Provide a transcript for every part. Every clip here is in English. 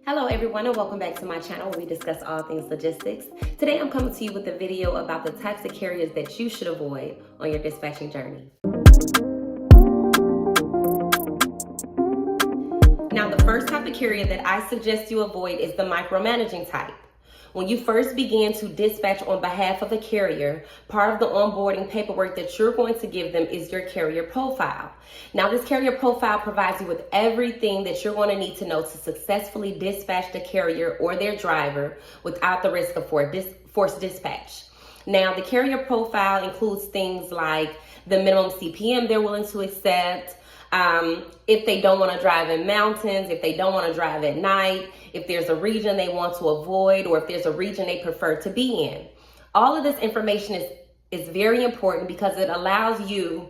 Hello everyone and welcome back to my channel where we discuss all things logistics. Today I'm coming to you with a video about the types of carriers that you should avoid on your dispatching journey. Now the first type of carrier that I suggest you avoid is the micromanaging type. When you first begin to dispatch on behalf of a carrier, part of the onboarding paperwork that you're going to give them is your carrier profile. Now, this carrier profile provides you with everything that you're going to need to know to successfully dispatch the carrier or their driver without the risk of forced dispatch. Now, the carrier profile includes things like the minimum CPM they're willing to accept, if they don't want to drive in mountains, if they don't want to drive at night, if there's a region they want to avoid, or if there's a region they prefer to be in. All of this information is very important because it allows you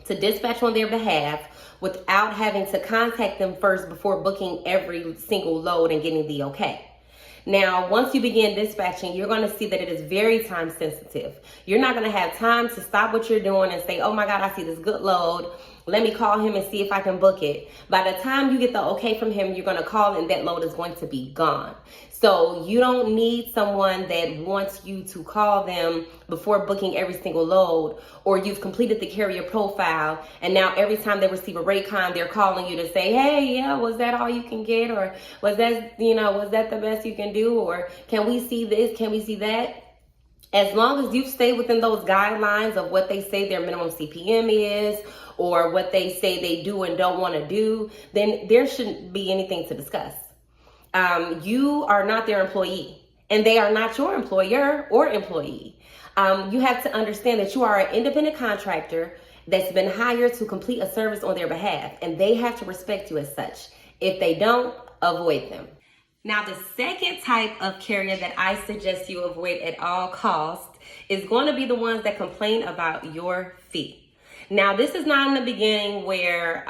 to dispatch on their behalf without having to contact them first before booking every single load and getting the okay. Now, once you begin dispatching, you're going to see that it is very time sensitive. You're not going to have time to stop what you're doing and say, oh my God, I see this good load. Let me call him and see if I can book it. By the time you get the okay from him, you're going to call and that load is going to be gone. So you don't need someone that wants you to call them before booking every single load, or you've completed the carrier profile and now every time they receive a rate con, they're calling you to say, hey, yeah, was that all you can get? Or was that the best you can do? Or can we see this? Can we see that? As long as you stay within those guidelines of what they say their minimum CPM is, or what they say they do and don't want to do, then there shouldn't be anything to discuss. You are not their employee, and they are not your employer or employee. You have to understand that you are an independent contractor that's been hired to complete a service on their behalf, and they have to respect you as such. If they don't, avoid them. Now, the second type of carrier that I suggest you avoid at all costs is going to be the ones that complain about your fee. Now, this is not in the beginning where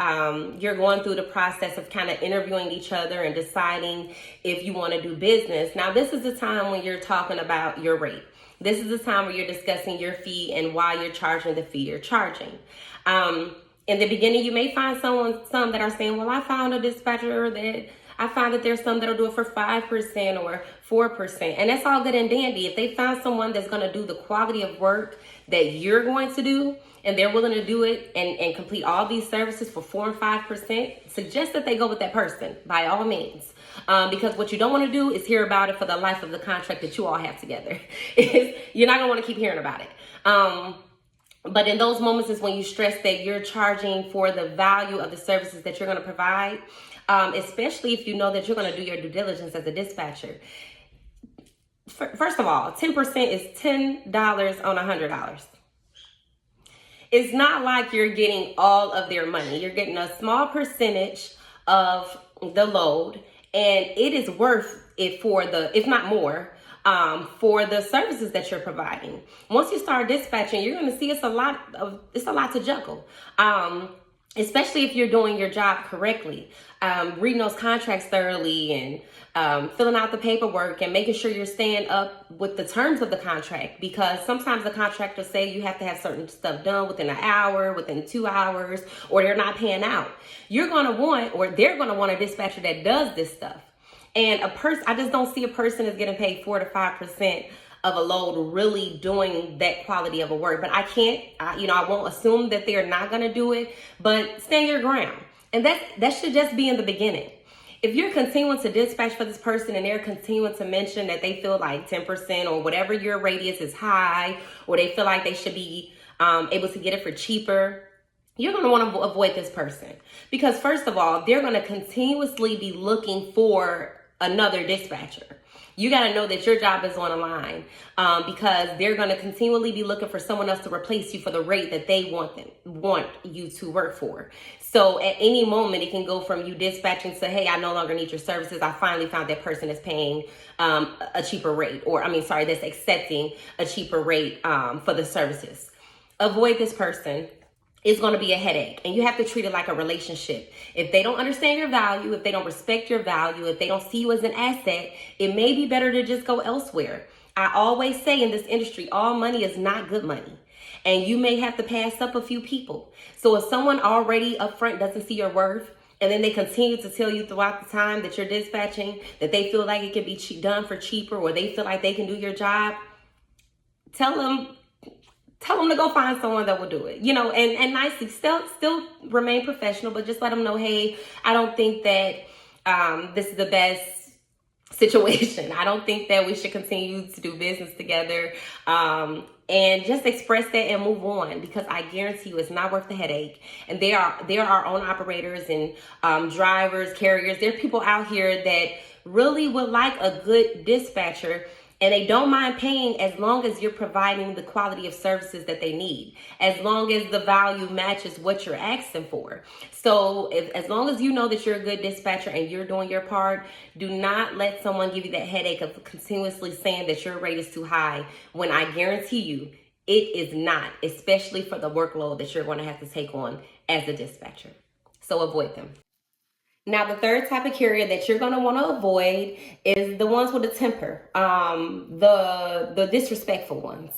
you're going through the process of kind of interviewing each other and deciding if you want to do business. Now, this is the time when you're talking about your rate. This is the time where you're discussing your fee and why you're charging the fee you're charging. In the beginning, you may find some that are saying, well, I found a dispatcher I find that there's some that'll do it for 5% or 4%. And that's all good and dandy. If they found someone that's going to do the quality of work that you're going to do, and they're willing to do it and complete all these services for 4 and 5%, suggest that they go with that person by all means. Because what you don't want to do is hear about it for the life of the contract that you all have together. You're not going to want to keep hearing about it. But in those moments is when you stress that you're charging for the value of the services that you're going to provide, especially if you know that you're going to do your due diligence as a dispatcher. First of all, 10% is $10 on $100. It's not like you're getting all of their money. You're getting a small percentage of the load, and it is worth it for if not more, for the services that you're providing. Once you start dispatching, you're going to see it's a lot to juggle. Especially if you're doing your job correctly, reading those contracts thoroughly and filling out the paperwork and making sure you're staying up with the terms of the contract, because sometimes the contractors say you have to have certain stuff done within an hour, within 2 hours, or they're not paying out. They're going to want a dispatcher that does this stuff. And I just don't see a person is getting paid 4 to 5% of a load really doing that quality of a work. But I won't assume that they're not going to do it, but stand your ground. And that should just be in the beginning. If you're continuing to dispatch for this person and they're continuing to mention that they feel like 10% or whatever your radius is high, or they feel like they should be able to get it for cheaper, you're going to want to avoid this person. Because first of all, they're going to continuously be looking for another dispatcher. You got to know that your job is on the line, because they're going to continually be looking for someone else to replace you for the rate that they want you to work for. So at any moment, it can go from you dispatching to, hey, I no longer need your services. I finally found that person that's paying a cheaper rate, that's accepting a cheaper rate for the services. Avoid this person. It's going to be a headache, and you have to treat it like a relationship. If they don't understand your value, if they don't respect your value, if they don't see you as an asset, it may be better to just go elsewhere. I always say in this industry, all money is not good money, and you may have to pass up a few people. So if someone already up front doesn't see your worth, and then they continue to tell you throughout the time that you're dispatching that they feel like it can be done for cheaper, or they feel like they can do your job, tell them to go find someone that will do it, and nicely, still remain professional, but just let them know, hey, I don't think that this is the best situation. I don't think that we should continue to do business together. And just express that and move on, because I guarantee you it's not worth the headache. And there are our own operators and drivers, carriers. There are people out here that really would like a good dispatcher, and they don't mind paying as long as you're providing the quality of services that they need, as long as the value matches what you're asking for. So as long as you know that you're a good dispatcher and you're doing your part, do not let someone give you that headache of continuously saying that your rate is too high, when I guarantee you it is not, especially for the workload that you're going to have to take on as a dispatcher. So avoid them. Now, the third type of carrier that you're going to want to avoid is the ones with a temper, the disrespectful ones.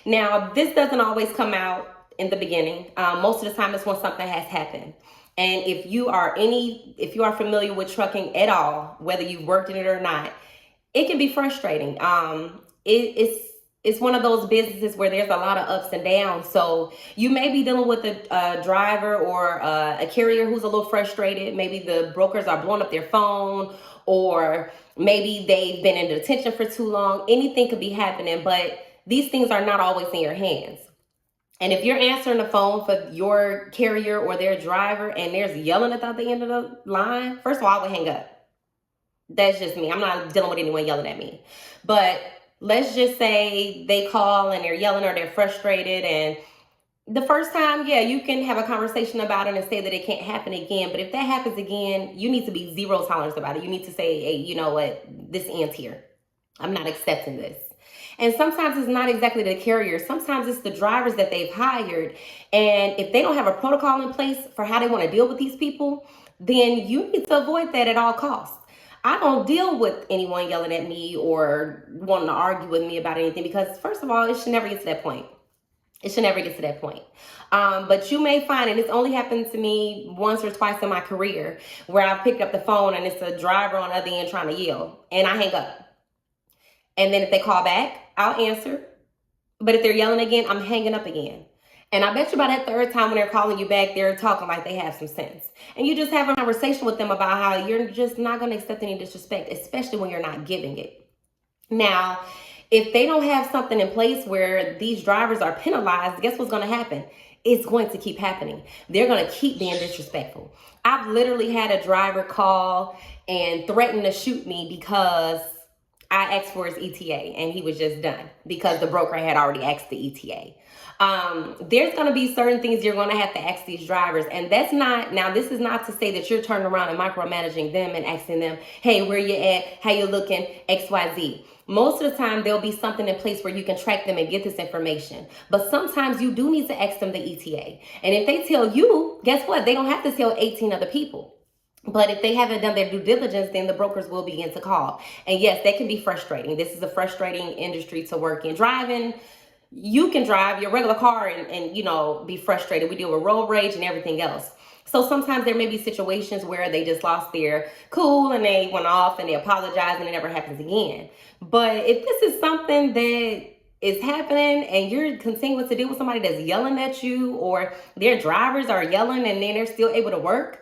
Now, this doesn't always come out in the beginning. Most of the time, it's when something has happened. And if you are familiar with trucking at all, whether you've worked in it or not, it can be frustrating. It's one of those businesses where there's a lot of ups and downs. So you may be dealing with a driver or a carrier who's a little frustrated. Maybe the brokers are blowing up their phone, or maybe they've been in detention for too long. Anything could be happening, but these things are not always in your hands. And if you're answering the phone for your carrier or their driver and there's yelling at the other end of the line, first of all, I would hang up. That's just me. I'm not dealing with anyone yelling at me. But let's just say they call and they're yelling or they're frustrated, and the first time, yeah, you can have a conversation about it and say that it can't happen again. But if that happens again, you need to be zero tolerance about it. You need to say, hey, you know what? This ends here. I'm not accepting this. And sometimes it's not exactly the carrier. Sometimes it's the drivers that they've hired. And if they don't have a protocol in place for how they want to deal with these people, then you need to avoid that at all costs. I don't deal with anyone yelling at me or wanting to argue with me about anything, because first of all, it should never get to that point. It should never get to that point. But you may find, and it's only happened to me once or twice in my career, where I've picked up the phone and it's a driver on the other end trying to yell, and I hang up. And then if they call back, I'll answer. But if they're yelling again, I'm hanging up again. And I bet you by that third time when they're calling you back, they're talking like they have some sense. And you just have a conversation with them about how you're just not going to accept any disrespect, especially when you're not giving it. Now, if they don't have something in place where these drivers are penalized, guess what's going to happen? It's going to keep happening. They're going to keep being disrespectful. I've literally had a driver call and threaten to shoot me because I asked for his ETA and he was just done because the broker had already asked the ETA. There's going to be certain things you're going to have to ask these drivers. And that's not, now this is not to say that you're turning around and micromanaging them and asking them, hey, where you at? How you looking? XYZ. Most of the time, there'll be something in place where you can track them and get this information. But sometimes you do need to ask them the ETA. And if they tell you, guess what? They don't have to tell 18 other people. But if they haven't done their due diligence, then the brokers will begin to call. And yes, that can be frustrating. This is a frustrating industry to work in. Driving, you can drive your regular car and be frustrated. We deal with road rage and everything else. So sometimes there may be situations where they just lost their cool and they went off and they apologize and it never happens again. But if this is something that is happening and you're continuing to deal with somebody that's yelling at you, or their drivers are yelling and then they're still able to work,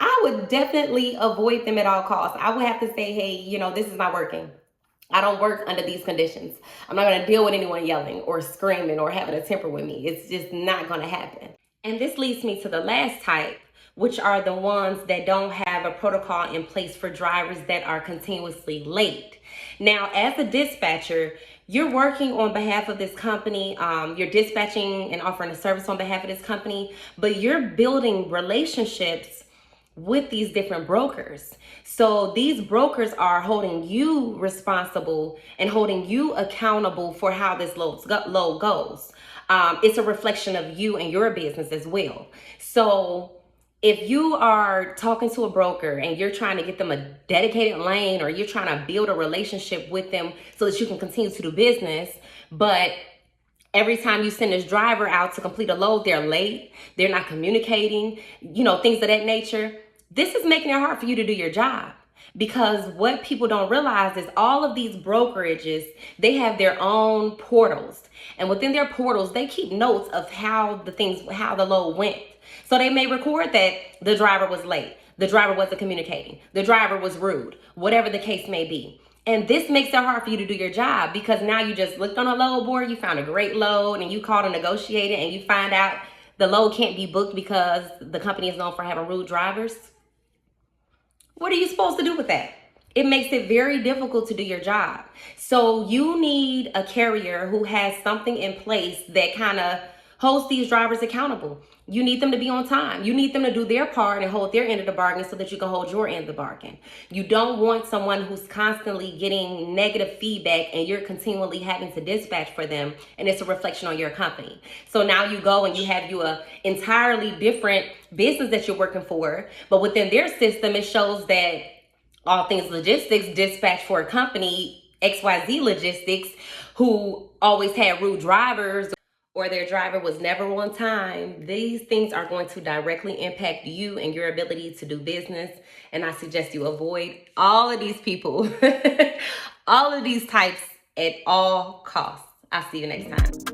I would definitely avoid them at all costs. I would have to say, hey, this is not working. I don't work under these conditions. I'm not going to deal with anyone yelling or screaming or having a temper with me. It's just not going to happen. And this leads me to the last type, which are the ones that don't have a protocol in place for drivers that are continuously late. Now, as a dispatcher, you're working on behalf of this company. You're dispatching and offering a service on behalf of this company, but you're building relationships with these different brokers. So these brokers are holding you responsible and holding you accountable for how this load goes. It's a reflection of you and your business as well. So if you are talking to a broker and you're trying to get them a dedicated lane, or you're trying to build a relationship with them so that you can continue to do business, but every time you send this driver out to complete a load, they're late, they're not communicating, things of that nature, This is making it hard for you to do your job. Because what people don't realize is all of these brokerages, they have their own portals. And within their portals, they keep notes of how the load went. So they may record that the driver was late, the driver wasn't communicating, the driver was rude, whatever the case may be. And this makes it hard for you to do your job because now you just looked on a load board, you found a great load, and you called to negotiate it, and you find out the load can't be booked because the company is known for having rude drivers. What are you supposed to do with that? It makes it very difficult to do your job. So you need a carrier who has something in place that kind of holds these drivers accountable. You need them to be on time. You need them to do their part and hold their end of the bargain so that you can hold your end of the bargain. You don't want someone who's constantly getting negative feedback and you're continually having to dispatch for them, and it's a reflection on your company. So now you go and you have an entirely different business that you're working for, but within their system, it shows that all things logistics dispatch for a company, XYZ Logistics, who always had rude drivers, or their driver was never on time. These things are going to directly impact you and your ability to do business. And I suggest you avoid all of these people, all of these types at all costs. I'll see you next time.